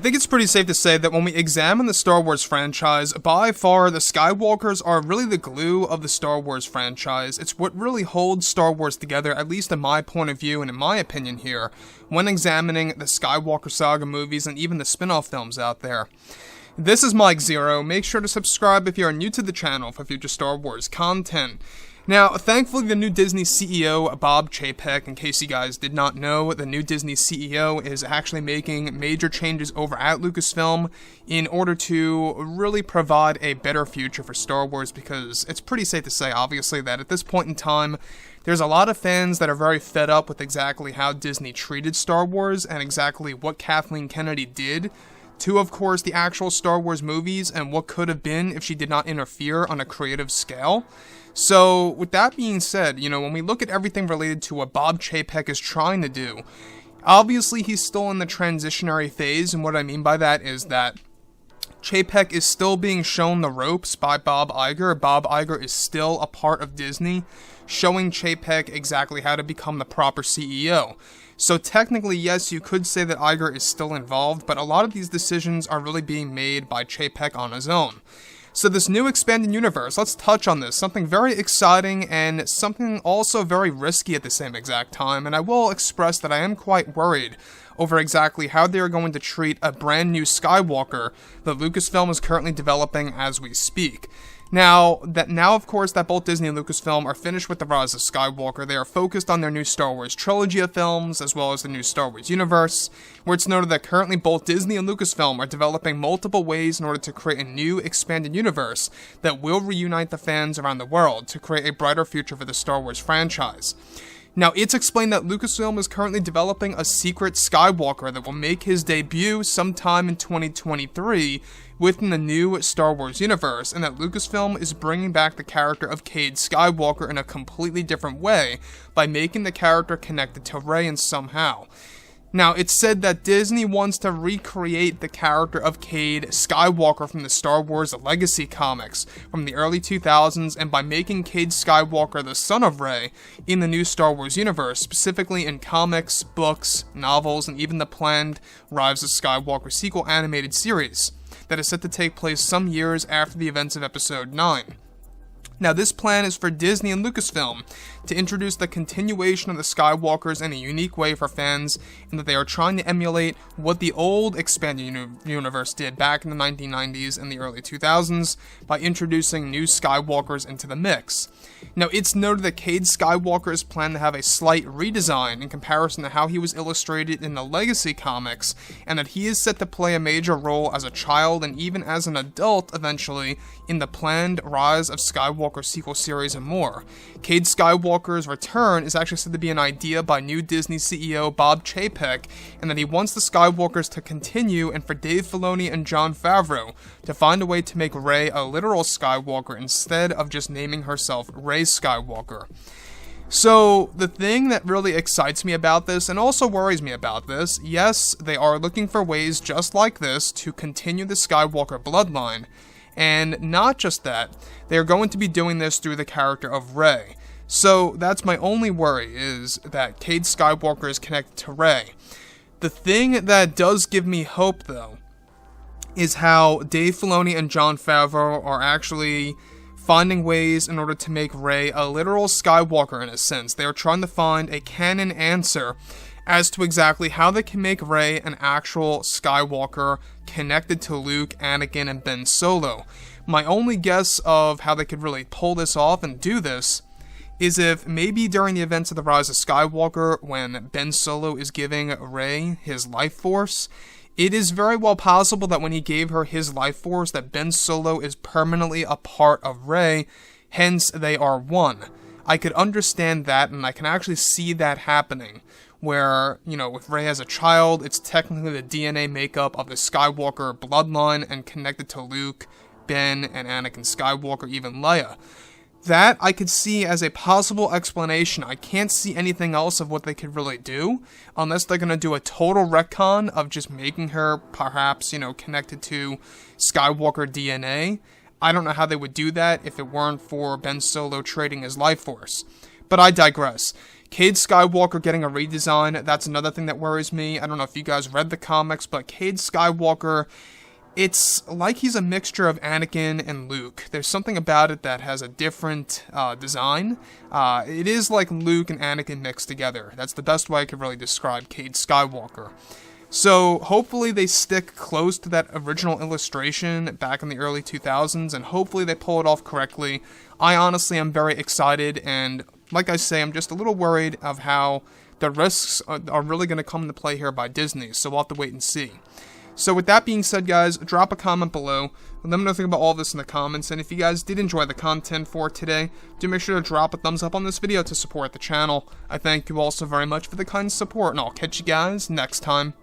I think it's pretty safe to say that when we examine the Star Wars franchise, by far the Skywalkers are really the glue of the Star Wars franchise. It's what really holds Star Wars together, at least in my point of view and in my opinion here, when examining the Skywalker saga movies and even the spin-off films out there. This is Mike Zero. Make sure to subscribe if you are new to the channel for future Star Wars content. Now, thankfully, the new Disney CEO, Bob Chapek, in case you guys did not know, the new Disney CEO is actually making major changes over at Lucasfilm in order to really provide a better future for Star Wars, because it's pretty safe to say, obviously, that at this point in time, there's a lot of fans that are very fed up with exactly how Disney treated Star Wars and exactly what Kathleen Kennedy did to, of course, the actual Star Wars movies and what could have been if she did not interfere on a creative scale. So, with that being said, when we look at everything related to what Bob Chapek is trying to do, obviously he's still in the transitionary phase, and what I mean by that is that Chapek is still being shown the ropes by Bob Iger. Bob Iger is still a part of Disney, showing Chapek exactly how to become the proper CEO. So technically, yes, you could say that Iger is still involved, but a lot of these decisions are really being made by Chapek on his own. So this new expanded universe, let's touch on this. Something very exciting and something also very risky at the same exact time, and I will express that I am quite worried over exactly how they are going to treat a brand new Skywalker that Lucasfilm is currently developing as we speak. Now, of course, that both Disney and Lucasfilm are finished with The Rise of Skywalker, they are focused on their new Star Wars trilogy of films, as well as the new Star Wars universe, where it's noted that currently both Disney and Lucasfilm are developing multiple ways in order to create a new expanded universe that will reunite the fans around the world to create a brighter future for the Star Wars franchise. Now, it's explained that Lucasfilm is currently developing a secret Skywalker that will make his debut sometime in 2023 within the new Star Wars universe, and that Lucasfilm is bringing back the character of Cade Skywalker in a completely different way by making the character connected to Rey in somehow. Now, it's said that Disney wants to recreate the character of Cade Skywalker from the Star Wars Legacy comics from the early 2000s, and by making Cade Skywalker the son of Rey in the new Star Wars universe, specifically in comics, books, novels, and even the planned Rise of Skywalker sequel animated series that is set to take place some years after the events of Episode 9. Now, this plan is for Disney and Lucasfilm to introduce the continuation of the Skywalkers in a unique way for fans, in that they are trying to emulate what the old expanded universe did back in the 1990s and the early 2000s by introducing new Skywalkers into the mix. Now, it's noted that Cade Skywalker is planned to have a slight redesign in comparison to how he was illustrated in the Legacy comics, and that he is set to play a major role as a child and even as an adult eventually in the planned Rise of Skywalker sequel series and more. Cade Skywalker's return is actually said to be an idea by new Disney CEO Bob Chapek, and that he wants the Skywalkers to continue and for Dave Filoni and Jon Favreau to find a way to make Rey a literal Skywalker instead of just naming herself Rey Skywalker. So, the thing that really excites me about this, and also worries me about this, yes, they are looking for ways just like this to continue the Skywalker bloodline. And not just that, they are going to be doing this through the character of Rey. So that's my only worry, is that Cade Skywalker is connected to Rey. The thing that does give me hope, though, is how Dave Filoni and Jon Favreau are actually finding ways in order to make Rey a literal Skywalker in a sense. They are trying to find a canon answer as to exactly how they can make Rey an actual Skywalker connected to Luke, Anakin, and Ben Solo. My only guess of how they could really pull this off and do this is if maybe during the events of The Rise of Skywalker, when Ben Solo is giving Rey his life force, it is very well possible that when he gave her his life force, that Ben Solo is permanently a part of Rey, hence they are one. I could understand that, and I can actually see that happening, where, with Rey as a child, it's technically the DNA makeup of the Skywalker bloodline and connected to Luke, Ben, and Anakin Skywalker, even Leia. That I could see as a possible explanation. I can't see anything else of what they could really do, unless they're going to do a total retcon of just making her, perhaps, connected to Skywalker DNA. I don't know how they would do that if it weren't for Ben Solo trading his life force. But I digress. Cade Skywalker getting a redesign, that's another thing that worries me. I don't know if you guys read the comics, but Cade Skywalker, it's like he's a mixture of Anakin and Luke. There's something about it that has a different design. It is like Luke and Anakin mixed together. That's the best way I could really describe Cade Skywalker. So hopefully they stick close to that original illustration back in the early 2000s, and hopefully they pull it off correctly. I honestly am very excited, and like I say, I'm just a little worried of how the risks are really going to come into play here by Disney, so we'll have to wait and see. So with that being said, guys, drop a comment below. Let me know think about all this in the comments, and if you guys did enjoy the content for today, do make sure to drop a thumbs up on this video to support the channel. I thank you all so very much for the kind support, and I'll catch you guys next time.